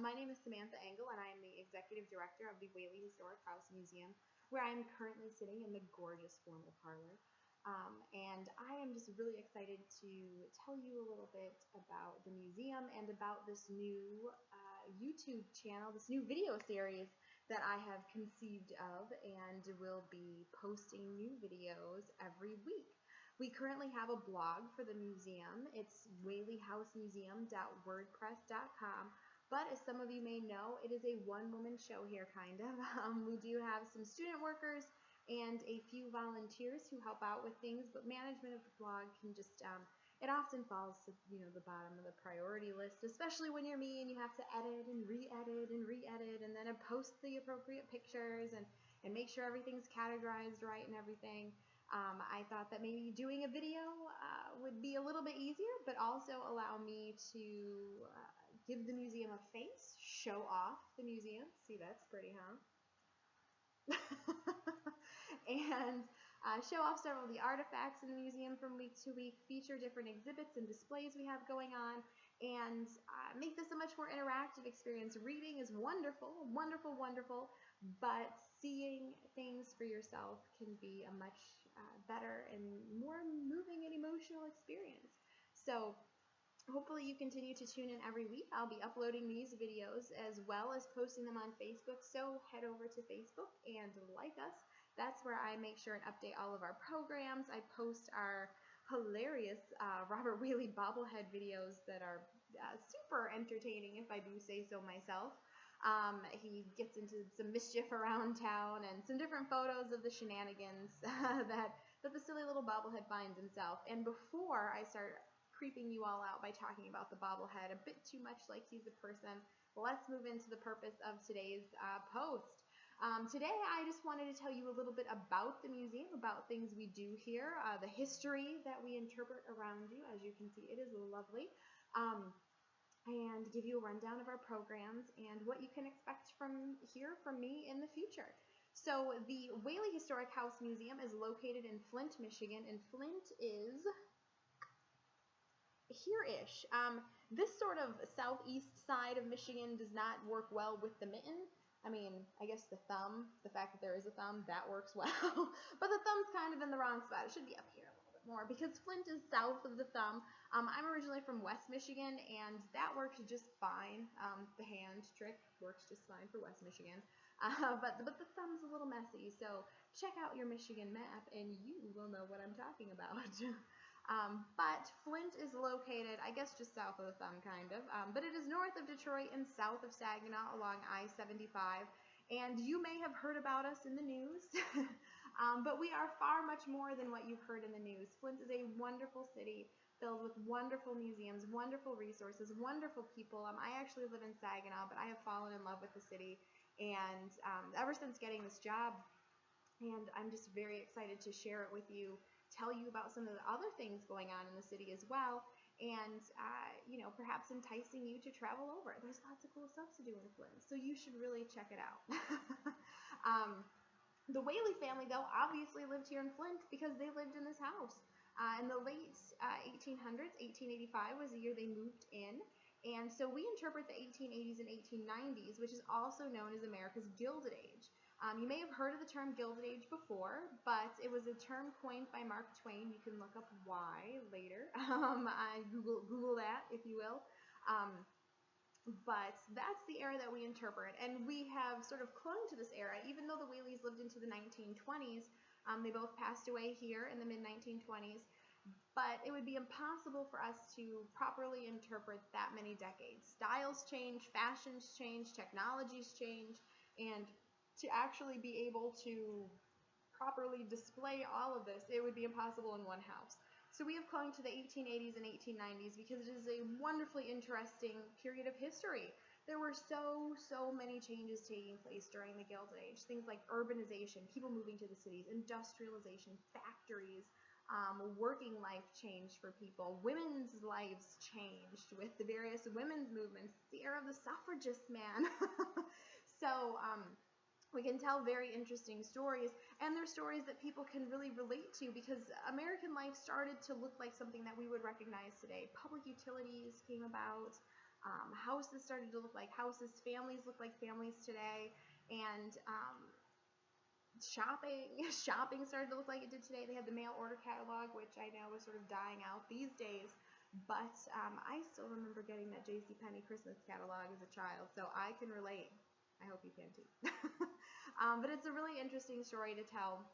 My name is Samantha Engel, and I am the Executive Director of the Whaley Historic House Museum, where I am currently sitting in the gorgeous formal parlor. And I am just really excited to tell you a little bit about the museum and about this new YouTube channel, this new video series that I have conceived of, and will be posting new videos every week. We currently have a blog for the museum. It's whaleyhousemuseum.wordpress.com. But as some of you may know, it is a one-woman show here, kind of. We do have some student workers and a few volunteers who help out with things, but management of the blog can just, it often falls to, the bottom of the priority list, especially when you're me and you have to edit and re-edit and re-edit and then post the appropriate pictures and make sure everything's categorized right and everything. I thought that maybe doing a video would be a little bit easier, but also allow me to give the museum a face, show off the museum. See, that's pretty, huh? And show off several of the artifacts in the museum from week to week, feature different exhibits and displays we have going on, and make this a much more interactive experience. Reading is wonderful, wonderful, wonderful, but seeing things for yourself can be a much better and more moving and emotional experience. So hopefully you continue to tune in every week. I'll be uploading these videos as well as posting them on Facebook, so head over to Facebook and like us. That's where I make sure and update all of our programs. I post our hilarious Robert Whaley bobblehead videos that are super entertaining, if I do say so myself. He gets into some mischief around town and some different photos of the shenanigans that the silly little bobblehead finds himself. And before I start creeping you all out by talking about the bobblehead a bit too much like he's a person, let's move into the purpose of today's post. Today I just wanted to tell you a little bit about the museum, about things we do here, the history that we interpret around you. As you can see, it is lovely. And give you a rundown of our programs and what you can expect from me in the future. So the Whaley Historic House Museum is located in Flint, Michigan, and Flint is here-ish. This sort of southeast side of Michigan does not work well with the mitten. I mean, I guess the thumb, the fact that there is a thumb, that works well. But the thumb's kind of in the wrong spot. It should be up here a little bit more because Flint is south of the thumb. I'm originally from West Michigan, and that works just fine. The hand trick works just fine for West Michigan. But the thumb's a little messy, so check out your Michigan map and you will know what I'm talking about. But Flint is located, I guess, just south of the thumb, kind of. But it is north of Detroit and south of Saginaw along I-75. And you may have heard about us in the news, but we are far much more than what you've heard in the news. Flint is a wonderful city filled with wonderful museums, wonderful resources, wonderful people. I actually live in Saginaw, but I have fallen in love with the city. And ever since getting this job, and I'm just very excited to share it with you, tell you about some of the other things going on in the city as well, and perhaps enticing you to travel over. There's lots of cool stuff to do in Flint, so you should really check it out. The Whaley family, though, obviously lived here in Flint because they lived in this house. In the late 1800s, 1885 was the year they moved in. And so we interpret the 1880s and 1890s, which is also known as America's Gilded Age. You may have heard of the term Gilded Age before, but it was a term coined by Mark Twain. You can look up why later. Google that, if you will. But that's the era that we interpret, and we have sort of clung to this era, even though the Whaleys lived into the 1920s. They both passed away here in the mid-1920s. But it would be impossible for us to properly interpret that many decades. Styles change, fashions change, technologies change, and to actually be able to properly display all of this, it would be impossible in one house. So we have clung to the 1880s and 1890s because it is a wonderfully interesting period of history. There were so many changes taking place during the Gilded Age. Things like urbanization, people moving to the cities, industrialization, factories, working life changed for people. Women's lives changed with the various women's movements. It's the era of the suffragists, man. So we can tell very interesting stories, and they're stories that people can really relate to because American life started to look like something that we would recognize today. Public utilities came about. houses started to look like houses, families look like families today, and shopping started to look like it did today. They had the mail order catalog, which I know is sort of dying out these days, but I still remember getting that JCPenney Christmas catalog as a child, so I can relate. I hope you can too. But it's a really interesting story to tell.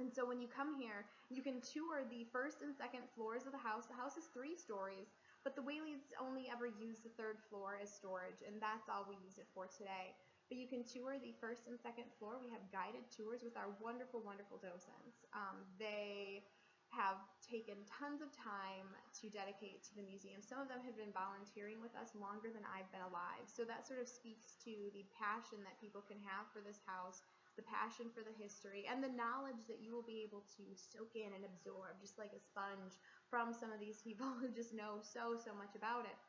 And so when you come here, you can tour the first and second floors of the house. The house is 3 stories, but the Whaleys only ever use the 3rd floor as storage, and that's all we use it for today. But you can tour the first and second floor. We have guided tours with our wonderful, wonderful docents. They have taken tons of time to dedicate to the museum. Some of them have been volunteering with us longer than I've been alive. So that sort of speaks to the passion that people can have for this house, the passion for the history, and the knowledge that you will be able to soak in and absorb, just like a sponge, from some of these people who just know so much about it.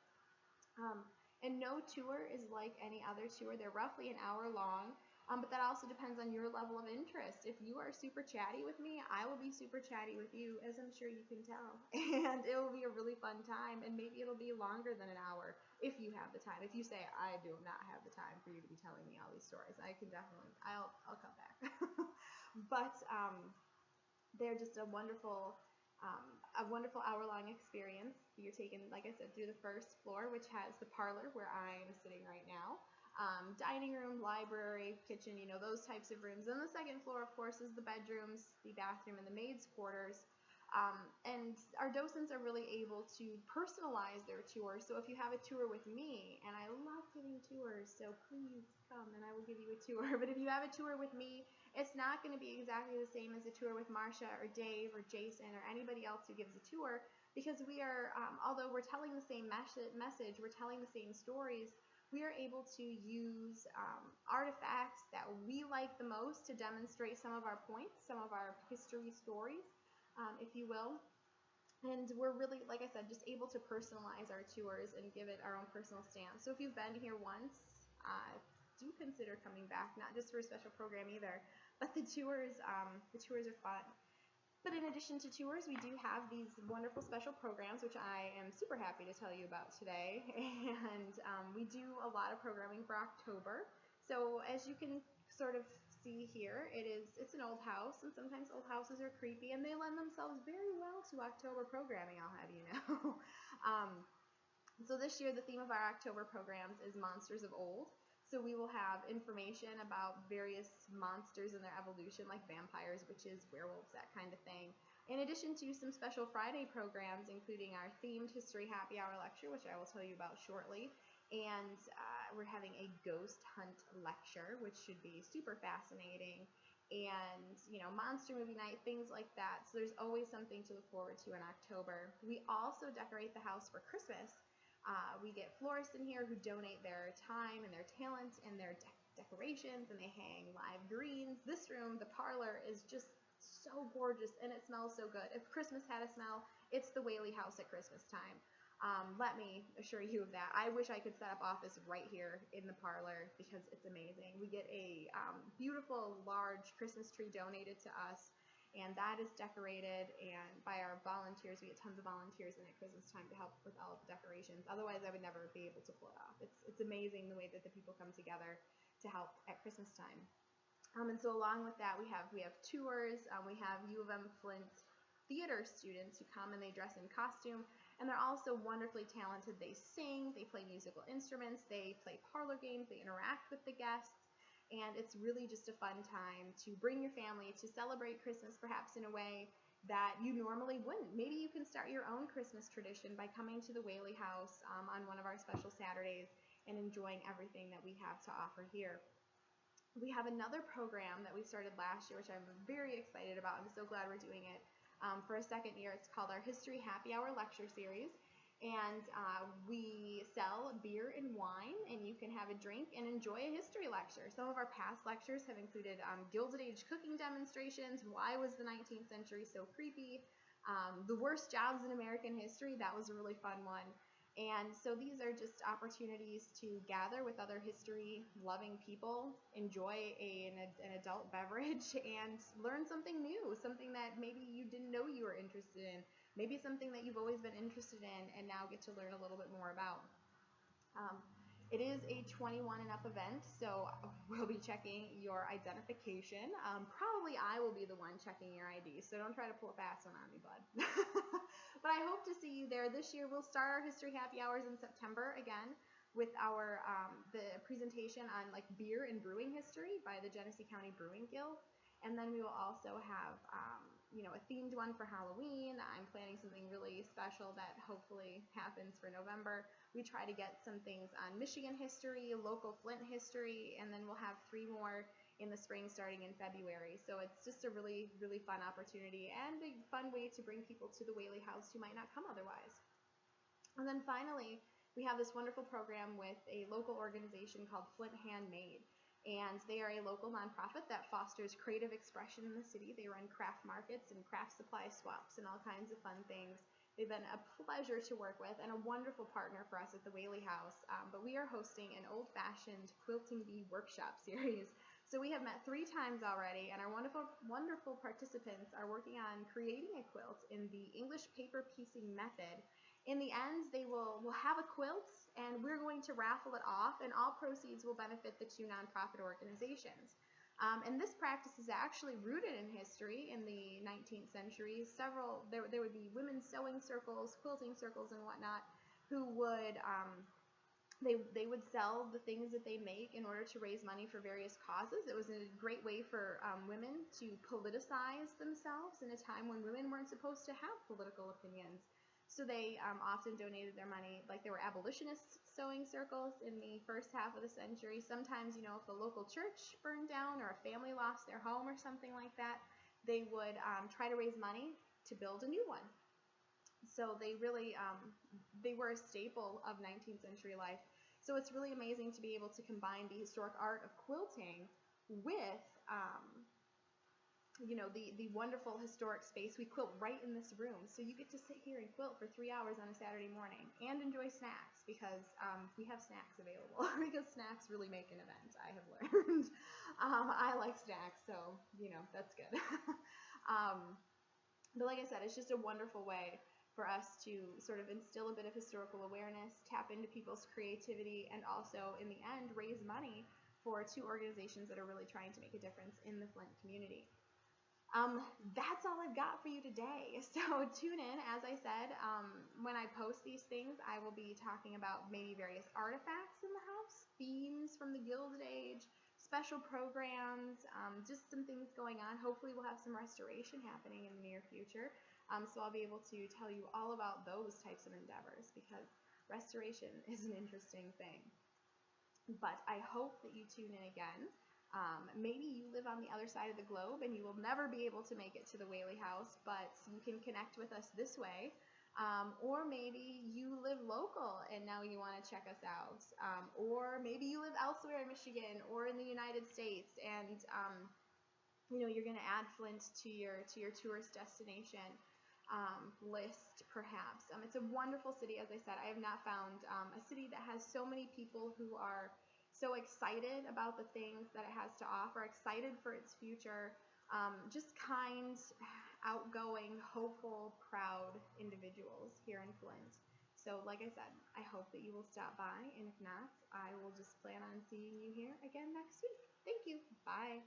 And no tour is like any other tour. They're roughly an hour long, but that also depends on your level of interest. If you are super chatty with me, I will be super chatty with you, as I'm sure you can tell. And it will be a really fun time, and maybe it'll be longer than an hour if you have the time. If you say, I do not have the time for you to be telling me all these stories, I can definitely, I'll come back. But they're just a wonderful hour-long experience. You're taken, like I said, through the first floor, which has the parlor where I'm sitting right now, dining room, library, kitchen, those types of rooms. And the second floor, of course, is the bedrooms, the bathroom, and the maid's quarters. And our docents are really able to personalize their tour. So if you have a tour with me, and I love giving tours, so please come and I will give you a tour. But if you have a tour with me, it's not going to be exactly the same as a tour with Marcia or Dave or Jason or anybody else who gives a tour, because we are, although we're telling the same message, we're telling the same stories, we are able to use artifacts that we like the most to demonstrate some of our points, some of our history stories, if you will. And we're really, like I said, just able to personalize our tours and give it our own personal stamp. So if you've been here once, do consider coming back, not just for a special program either, but the tours are fun. But in addition to tours, we do have these wonderful special programs, which I am super happy to tell you about today. And we do a lot of programming for October. So as you can sort of see here, it's an old house, and sometimes old houses are creepy, and they lend themselves very well to October programming, I'll have you know. So this year, the theme of our October programs is Monsters of Old. So we will have information about various monsters and their evolution, like vampires, witches, werewolves, that kind of thing. In addition to some special Friday programs, including our themed History Happy Hour lecture, which I will tell you about shortly. And we're having a ghost hunt lecture, which should be super fascinating. And, monster movie night, things like that. So there's always something to look forward to in October. We also decorate the house for Christmas. We get florists in here who donate their time and their talent and their decorations, and they hang live greens. This room, the parlor, is just so gorgeous, and it smells so good. If Christmas had a smell, it's the Whaley house at Christmas time. Let me assure you of that. I wish I could set up office right here in the parlor because it's amazing. We get a beautiful, large Christmas tree donated to us, and that is decorated, and by our volunteers. We get tons of volunteers in at Christmas time to help with all of the decorations. Otherwise, I would never be able to pull it off. It's amazing the way that the people come together to help at Christmas time. And so along with that, we have tours. We have U of M Flint theater students who come and they dress in costume, and they're also wonderfully talented. They sing, they play musical instruments, they play parlor games, they interact with the guests. And it's really just a fun time to bring your family to celebrate Christmas, perhaps in a way that you normally wouldn't. Maybe you can start your own Christmas tradition by coming to the Whaley house on one of our special Saturdays and enjoying everything that we have to offer here. We have another program that we started last year, which I'm very excited about. I'm so glad we're doing it for a second year. It's called our History Happy Hour lecture series. And we sell beer and wine, and you can have a drink and enjoy a history lecture. Some of our past lectures have included Gilded Age cooking demonstrations, why was the 19th century so creepy, the worst jobs in American history. That was a really fun one. And so these are just opportunities to gather with other history-loving people, enjoy an adult beverage, and learn something new, something that maybe you didn't know you were interested in. Maybe something that you've always been interested in and now get to learn a little bit more about. Um, it is a 21 and up event, so we'll be checking your identification. Probably I will be the one checking your ID, so don't try to pull a fast one on me, bud. But I hope to see you there. This year we'll start our History Happy Hours in September again with our the presentation on like beer and brewing history by the Genesee County Brewing Guild. And then we will also have a themed one for Halloween. I'm planning something really special that hopefully happens for November. We try to get some things on Michigan history, local Flint history, and then we'll have 3 more in the spring starting in February. So it's just a really, really fun opportunity and a fun way to bring people to the Whaley House who might not come otherwise. And then finally, we have this wonderful program with a local organization called Flint Handmade. And they are a local nonprofit that fosters creative expression in the city. They run craft markets and craft supply swaps and all kinds of fun things. They've been a pleasure to work with and a wonderful partner for us at the Whaley House. But we are hosting an old-fashioned quilting bee workshop series. So we have met 3 times already, and our wonderful, wonderful participants are working on creating a quilt in the English paper piecing method. In the end, they will have a quilt, and we're going to raffle it off, and all proceeds will benefit the 2 nonprofit organizations. And this practice is actually rooted in history in the 19th century. There would be women's sewing circles, quilting circles, and whatnot, who would they would sell the things that they make in order to raise money for various causes. It was a great way for women to politicize themselves in a time when women weren't supposed to have political opinions. So they often donated their money, like there were abolitionist sewing circles in the first half of the century. Sometimes, if the local church burned down or a family lost their home or something like that, they would try to raise money to build a new one. So they really, they were a staple of 19th century life. So it's really amazing to be able to combine the historic art of quilting with the wonderful historic space. We quilt right in this room, so you get to sit here and quilt for 3 hours on a Saturday morning and enjoy snacks because we have snacks available because snacks really make an event, I have learned. I like snacks, so that's good. But like I said, it's just a wonderful way for us to sort of instill a bit of historical awareness, tap into people's creativity, and also in the end raise money for 2 organizations that are really trying to make a difference in the Flint community. That's all I've got for you today. So tune in. As I said, when I post these things, I will be talking about maybe various artifacts in the house, themes from the Gilded Age, special programs, just some things going on. Hopefully we'll have some restoration happening in the near future. So I'll be able to tell you all about those types of endeavors because restoration is an interesting thing. But I hope that you tune in again. Maybe you live on the other side of the globe and you will never be able to make it to the Whaley House, but you can connect with us this way. Or maybe you live local and now you want to check us out. Or maybe you live elsewhere in Michigan or in the United States and you're going to add Flint to your tourist destination list, perhaps. It's a wonderful city, as I said. I have not found a city that has so many people who are so excited about the things that it has to offer, excited for its future, just kind, outgoing, hopeful, proud individuals here in Flint. So like I said, I hope that you will stop by, and if not, I will just plan on seeing you here again next week. Thank you. Bye.